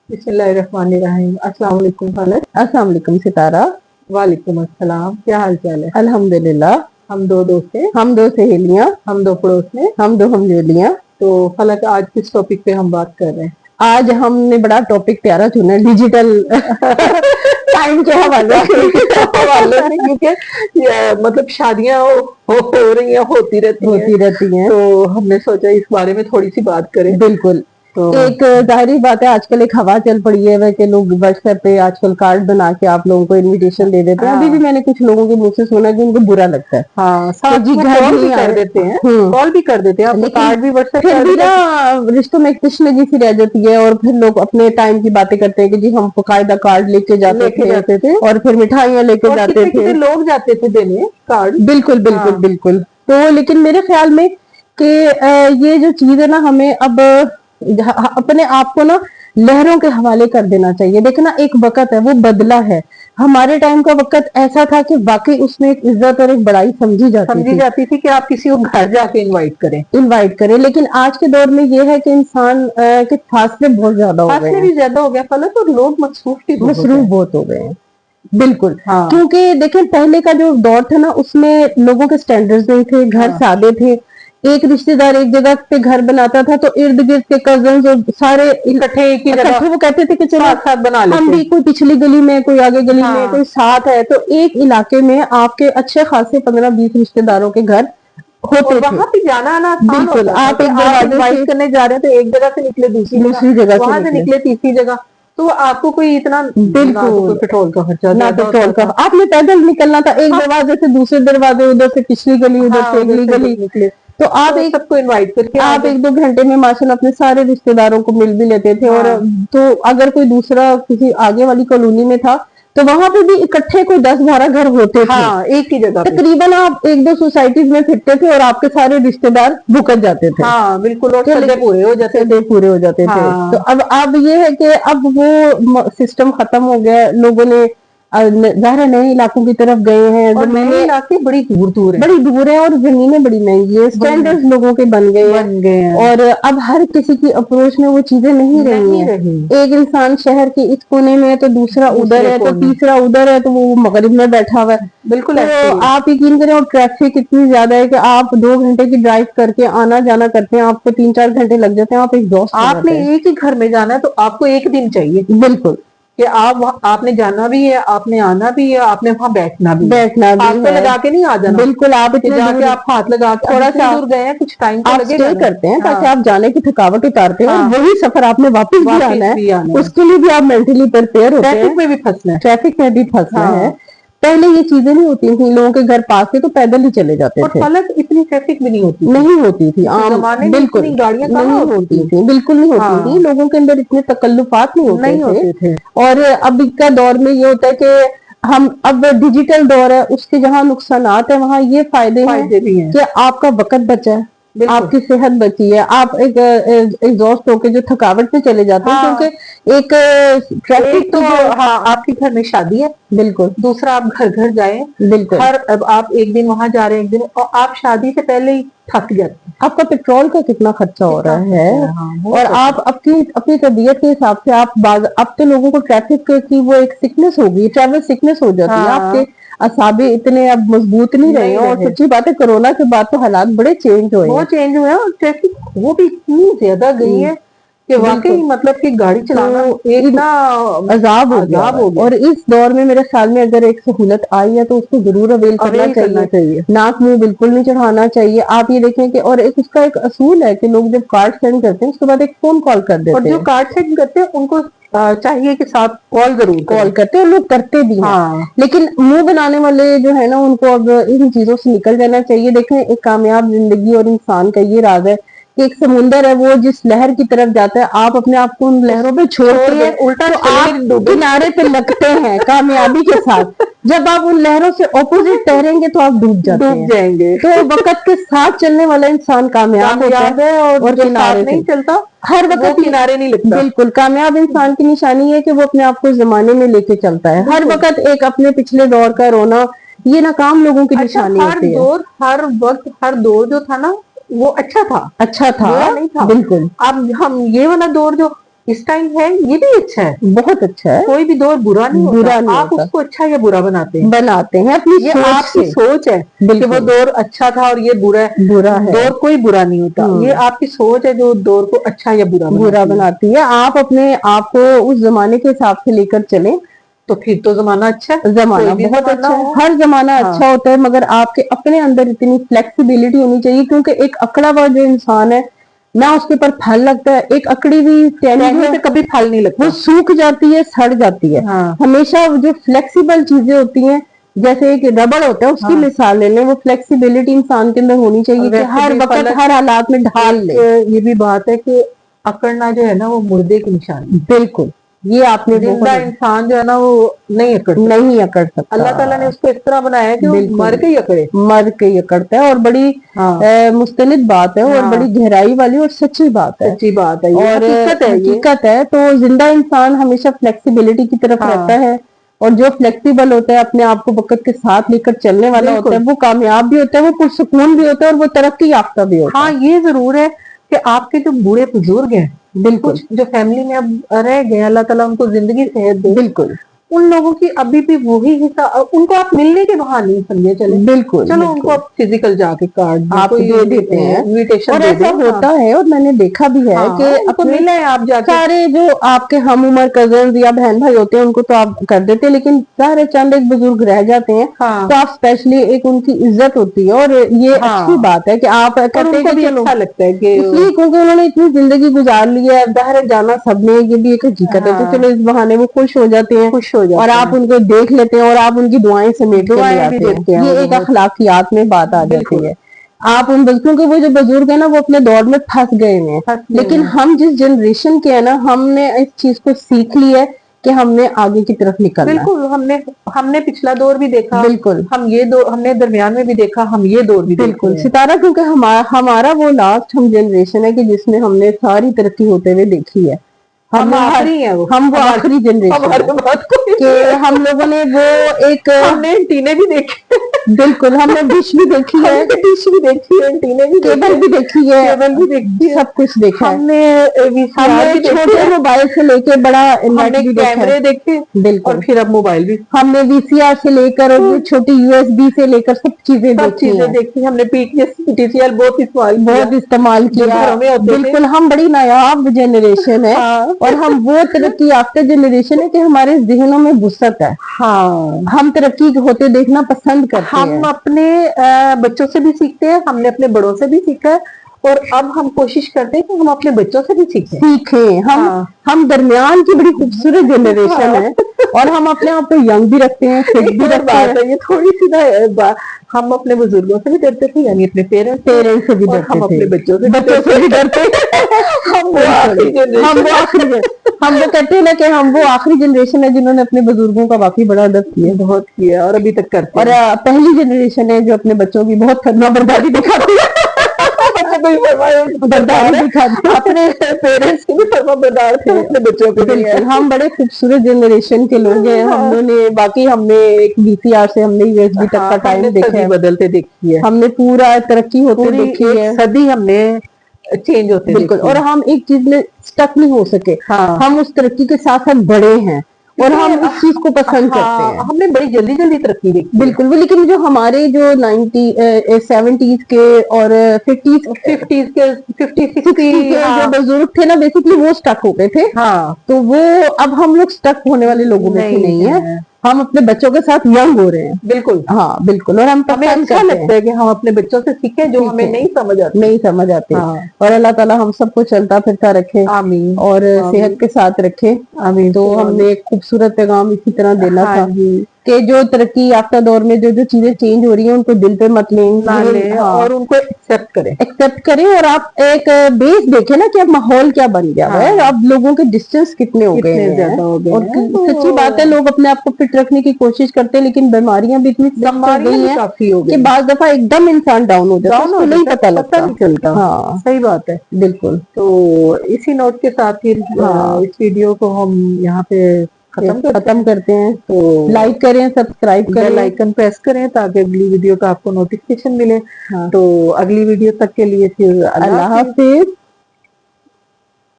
बिस्मिल्लाहिर्रहमानिर्रहीम। अस्सलाम वालेकुम खाला। अस्सलाम वालेकुम सितारा। वालेकुम अस्सलाम। क्या हाल चाल है? अल्हम्दुलिल्लाह। हम दो दोस्त हैं, हम दो सहेलियां, हम दो पड़ोस में। हम दो हमजोलियां। तो फलक आज किस टॉपिक पे हम बात कर रहे हैं? आज हमने बड़ा टॉपिक प्यारा चुना है, डिजिटल टाइम के हवाले हवाले से, क्योंकि मतलब शादियां हो रही हैं, होती रहती हैं। तो हमने सोचा इस बारे में थोड़ी सी बात करें। बिल्कुल। तो एक जाहिर बात है, आजकल एक हवा चल पड़ी है वह कि लोग व्हाट्सएप पे आजकल कार्ड बना के आप लोगों को इनविटेशन दे देते हैं। अभी भी मैंने कुछ लोगों के मुंह से सुना कि उनको बुरा लगता है। हाँ, साथ जी में घर कॉल भी नहीं कर आए। देते हैं, कॉल भी कर देते हैं, आपको कार्ड भी व्हाट्सएप फिर कर भी देते ना हैं। रिश्तों में एक तशनगी सी रह जाती है और फिर लोग अपने टाइम की बातें करते हैं कि जी हम बाकायदा कार्ड लेके जाते थे और फिर मिठाइयाँ लेके जाते थे। कितने लोग जाते थे देने कार्ड। बिल्कुल बिल्कुल बिल्कुल। तो लेकिन मेरे ख्याल में कि ये जो चीज है ना, हमें अब अपने आप को ना लहरों के हवाले कर देना चाहिए। देखना, एक वक्त है वो बदला है। हमारे टाइम का वक्त ऐसा था कि वाकई उसमें एक इज्जत और एक बड़ाई समझी जाती थी कि आप किसी को घर जाके इनवाइट करें। लेकिन आज के दौर में ये है कि इंसान के फासले बहुत ज्यादा हो गए फासले हैं, भी ज्यादा हो गया फलक, और लोग मसरूफ बहुत हो गए हैं। बिल्कुल। हाँ। क्योंकि देखिए पहले का जो दौर था ना, उसमें लोगों के स्टैंडर्ड्स नहीं थे, घर सादे थे। एक रिश्तेदार एक जगह पे घर बनाता था तो इर्द गिर्द के कजन्स और सारे इकट्ठे वो कहते थे कि चलो साथ बना लेते हम भी, कोई पिछली गली में, कोई आगे गली में, कोई साथ है, तो एक इलाके में आपके अच्छे खासे 15-20 रिश्तेदारों के घर होते थे। वहां पे जाना आना आसान बिल्कुल। होता था। आप एक दरवाजे से करने जा रहे हैं तो एक जगह से निकले दूसरी जगह, वहां से निकले तीसरी जगह, तो आपको कोई इतना बिल्कुल पेट्रोल का खर्चा, ना पेट्रोल का, आपने पैदल निकलना था एक दरवाजे से दूसरे दरवाजे, उधर से पिछली गली, उधर से अगली गली निकले। तो आप एक सबको इनवाइट करके आप 1-2 घंटे में माशाल्लाह अपने सारे रिश्तेदारों को मिल भी लेते थे। और तो अगर कोई दूसरा किसी आगे वाली कॉलोनी में था तो वहां पे भी इकट्ठे कोई 10-12 घर होते थे। एक ही जगह तकरीबन आप 1-2 सोसाइटीज में फिरते थे और आपके सारे रिश्तेदार भुकत जाते थे। बिल्कुल, और सदे पूरे हो जाते थे। तो अब ये है कि अब वो सिस्टम खत्म हो गया। लोगों ने ज़ाहिर है नए इलाकों की तरफ गए हैं, और नए इलाके बड़ी दूर है और जमीनें बड़ी महंगी है, स्टैंडर्ड्स लोगों के बन गए हैं। और अब हर किसी की अप्रोच में वो चीजें नहीं रही हैं। एक इंसान शहर के इस कोने में है तो दूसरा उधर है, तो तीसरा उधर है, तो वो मगरिब में बैठा हुआ है। बिल्कुल। तो आप यकीन करें, और ट्रैफिक इतनी ज्यादा है कि आप 2 घंटे की ड्राइव करके आना जाना करते हैं, आपको 3-4 घंटे लग जाते हैं, आप एग्जॉस्ट हो जाते हैं। आपने एक ही घर में जाना है तो आपको एक दिन चाहिए। बिल्कुल। कि आपने जाना भी है, आपने आना भी है, आपने वहां बैठना भी है। लगा के नहीं आ जाना। बिल्कुल। आप इतने जाके आप हाथ लगा के थोड़ा सा दूर गए हैं, कुछ टाइम आप स्टे करते हैं ताकि आप जाने की थकावट उतारते हैं, और वही सफर आपने वापस भी आना है, उसके लिए भी आप मेंटली प्रिपेयर होते हैं। ट्रैफिक में भी फंसना है। पहले ये चीजें नहीं होती थी, लोगों के घर पास थे तो पैदल ही चले जाते थे। फलक इतनी ट्रैफिक भी नहीं होती थी आम, बिल्कुल गाड़ियां नहीं होती थी, बिल्कुल नहीं होती थी। लोगों के अंदर इतने तकल्लुफात नहीं होते थे। और अब का दौर में ये होता है कि हम अब डिजिटल दौर है, उसके जहाँ नुकसानात है वहाँ ये फायदे हैं कि आपका वक्त बचा है, आपकी सेहत बची है, आप एक एग्जॉस्ट होके जो थकावट में चले जाते हैं। क्योंकि एक ट्रैफिक तो आपके घर में शादी है, बिल्कुल, दूसरा आप घर घर जाए, बिल्कुल, अब आप एक दिन वहां जा रहे हैं, एक दिन, और आप शादी से पहले ही थक जाते हैं। आपका पेट्रोल का कितना खर्चा हो रहा है। और आप अपनी तबीयत के हिसाब से अब तो लोगों को ट्रैफिक की वो एक सिकनेस होगी, ट्रैवल सिकनेस हो जाती है। आपके असाबे इतने अब मजबूत नहीं रहे। और सच्ची बात है, कोरोना के बाद तो हालात बड़े चेंज हुए, और ट्रैफिक वो भी इतनी ज्यादा गई है कि वाकई मतलब कि गाड़ी चलाना इतना अजाब हो गया। और इस दौर में मेरे ख्याल में अगर एक सहूलत आई है तो उसको जरूर अवेल करना चाहिए। नाक मुंह बिल्कुल नहीं चढ़ाना चाहिए। आप ये देखें कि और उसका एक असूल है कि लोग जब कार्ड सेंड करते हैं उसके बाद एक फोन कॉल कर देते हैं, और जो कार्ड सेंड करते हैं उनको चाहिए कि साथ कॉल करते हैं, लोग करते भी हैं। लेकिन मुंह बनाने वाले जो है ना, उनको अब इन चीजों से निकल जाना चाहिए। देखें, एक कामयाब जिंदगी और इंसान का ये राज है कि एक समुंदर है, वो जिस लहर की तरफ जाता है, आप अपने आप को उन लहरों पे छोड़ते हैं, उल्टा तो आप किनारे पे लगते हैं कामयाबी के साथ। जब आप उन लहरों से ऑपोजिट तैरेंगे तो आप डूब जाएंगे। तो वक्त के साथ चलने वाला इंसान कामयाब होता है, और किनारे नहीं चलता, हर वक्त किनारे नहीं लगता। बिल्कुल। कामयाब इंसान की निशानी है कि वो अपने आप को जमाने में लेके चलता है। हर वक्त एक अपने पिछले दौर का रोना, ये नाकाम लोगों की निशानी होती है। हर वक्त हर दौर जो था ना, वो अच्छा था नहीं था, बिल्कुल। अब हम ये वाला दौर जो इस टाइम है, ये भी अच्छा है, बहुत अच्छा है, कोई भी दौर बुरा नहीं बुरा होता, नहीं आप होता। उसको अच्छा या बुरा बनाते हैं अपनी ये सोच आपकी से। सोच है कि बिल्कुल। वो दौर अच्छा था और ये बुरा है। बुरा है। दौर कोई बुरा नहीं होता, ये आपकी सोच है जो दौर को अच्छा या बुरा बनाती है। आप अपने आप को उस जमाने के हिसाब से लेकर चलें तो फिर तो जमाना अच्छा है, जमाना कोई भी बहुत जमाना अच्छा है, हो। हर जमाना हाँ। अच्छा होता है, मगर आपके अपने अंदर इतनी फ्लेक्सिबिलिटी होनी चाहिए, क्योंकि एक अकड़ा हुआ जो इंसान है ना उसके ऊपर फल लगता है, एक अकड़ी हुई टहनी पे कभी फल नहीं लगता, वो सूख जाती है, सड़ जाती है। हाँ। हमेशा जो फ्लेक्सिबल चीजें होती हैं, जैसे एक रबड़ होता है उसकी मिसाल ले लें, वो फ्लेक्सिबिलिटी इंसान के अंदर होनी चाहिए कि हर वक्त हर हालात में ढाल ले। ये भी बात है कि अकड़ना जो है ना वो मुर्दे की निशानी, बिल्कुल, ये आपने जिंदा इंसान जो है ना वो नहीं अकड़ सकता। अल्लाह ताला ने उसको इस तरह बनाया है कि वो मर के ही अकड़े, मर के ही अकड़ता है, और बड़ी मुस्तनिद बात है, और बड़ी गहराई वाली और सच्ची बात है, सच्ची बात है, और हकीकत है। तो जिंदा इंसान हमेशा फ्लेक्सिबिलिटी की तरफ रहता है, और जो फ्लेक्सिबल होता है, अपने आप को वक्त के साथ लेकर चलने वाला होता है, वो कामयाब भी होता है, वो पुरसुकून भी होता है, और वो तरक्की याफ्ता भी होता है। हाँ, ये जरूर है कि आपके जो बूढ़े बुजुर्ग हैं, बिल्कुल, जो फैमिली में अब रह गए, अल्लाह ताला उनको जिंदगी सेहत दे, बिल्कुल, उन लोगों की अभी भी वही हिस्सा, उनको आप मिलने के बहाने नहीं समझे चले, बिल्कुल, चलो उनको आप फिजिकल जाके कार्ड आप दे देते हैं, इन्विटेशन, और ऐसा होता है, और मैंने देखा भी है कि अपने मिले आप जाके, सारे जो आपके हम उम्र कजन या बहन भाई होते हैं उनको तो आप कर देते हैं, लेकिन सारे चंद एक बुजुर्ग रह जाते हैं, तो आप स्पेशली एक उनकी इज्जत होती है, और ये अच्छी बात है कि आप करते हैं, कि अच्छा लगता है कि इसलिए क्योंकि उन्होंने इतनी जिंदगी गुजार ली है, बाहर जाना सबने, ये भी एक हकीकत है, तो चलो इस बहाने वो खुश हो जाते हैं, और आप उनको देख लेते हैं, और आप उनकी दुआएं समेट के ले आते हैं, ये एक अखलाकियात में बात आ जाती है। आप उन क्योंकि वो जो बुजुर्ग है ना वो अपने दौर में फंस गए हैं, लेकिन हम जिस जनरेशन के हैं ना, हमने इस चीज को सीख ली है कि हमने आगे की तरफ निकलना है। बिल्कुल, हमने पिछला दौर भी देखा, बिल्कुल, हमने दरमियान में भी देखा, हम ये दौर भी बिल्कुल सितारा, क्योंकि हमारा वो लास्ट हम जनरेशन है कि जिसमें हमने सारी तरक्की होते हुए देखी है। हम आखिरी है, हम वो आखिरी जनरेशन कि हम लोगों ने वो एक हमने एंटीने भी देखे, बिल्कुल, हमने डिश भी देखी है, डिश भी देखी है, एंटीने भी, केबल भी देखी है, सब कुछ देखा है। हमने छोटे मोबाइल से लेके बड़ा कैमरे देखे, बिल्कुल, और फिर अब मोबाइल भी, हमने वीसीआर से लेकर और छोटी यूएसबी से लेकर सब चीजें देखी। हमने पीटीसीएल बहुत इस्तेमाल किया, बिल्कुल, हम बड़ी नायाब जनरेशन है, और हम वो तरक्की याफ्ता जनरेशन है कि हमारे जहनों में वुसअत है। हम तरक्की होते देखना पसंद करते हैं। हम अपने बच्चों से भी सीखते हैं, हमने अपने बड़ों से भी सीखा है, और अब हम कोशिश करते हैं कि हम अपने बच्चों से भी सीखें। हम दरमियान की बड़ी खूबसूरत जनरेशन है, और हम अपने आप को यंग भी रखते हैं, फिट भी रखते हैं। ये थोड़ी सी ना, हम अपने बुजुर्गों से भी डरते थे, यानी अपने पेरेंट्स से भी डरते थे, हम अपने बच्चों से भी डरते हम वो कहते हैं ना कि हम वो आखिरी जनरेशन है जिन्होंने अपने बुजुर्गों का वाकई बड़ा अदब किया, बहुत किया, और अभी तक करते हैं। और पहली जनरेशन है जो अपने बच्चों की बहुत फरमा बर्बादी दिखाती है, अपने पेरेंट्स की भी फरमा बरदार थे, अपने बच्चों को भी। हम बड़े खूबसूरत जनरेशन के लोग हैं, हमने बाकी हमने एक वीसीआर से हमने यूएसबी तक का टाइम देखा है, बदलते देखी है, हमने पूरा तरक्की होते देखी है, सदी हमने चेंज होते, बिल्कुल, और हम एक चीज में स्टक नहीं हो सके, हम उस तरक्की के साथ साथ बढ़े हैं, और हम इस चीज को पसंद करते हैं। हमने बड़ी जल्दी तरक्की देखी, बिल्कुल, लेकिन जो हमारे जो 70s के और 50s के जो बुजुर्ग थे ना, बेसिकली वो स्टक हो गए थे। तो वो अब हम लोग स्टक होने वाले लोगों में से नहीं है, हम अपने बच्चों के साथ यंग हो रहे हैं। बिल्कुल, बिल्कुल, और हमें अच्छा लगता है कि हम अपने बच्चों से सीखें जो हमें नहीं समझ आते। और अल्लाह ताला हम सबको चलता फिरता रखे, आमीन, और सेहत के साथ रखे, आमीन। तो हमने एक खूबसूरत पैगाम इसी तरह देना था कि जो तरक्की याफ्ता दौर में जो चीजें चेंज हो रही हैं उनको दिल पे मत लें, और उनको एक्सेप्ट करें, और आप एक बेस देखें ना कि अब माहौल क्या बन गया है, अब लोगों के डिस्टेंस कितने हो गए हैं, और सच्ची बात है, लोग अपने आप को फिट रखने की कोशिश करते हैं, लेकिन बीमारियां भी इतनी गई हैं कि बाज़ दफा एकदम इंसान डाउन हो जाता है, उसको नहीं पता चलता। सही बात है, बिल्कुल। तो इसी नोट के साथ फिर इस वीडियो को हम यहाँ पे खत्म करते हैं। तो लाइक करें, सब्सक्राइब करें, बेल आइकन प्रेस करें ताकि अगली वीडियो का आपको नोटिफिकेशन मिले। तो अगली वीडियो तक के लिए फिर अल्लाह हाफिज।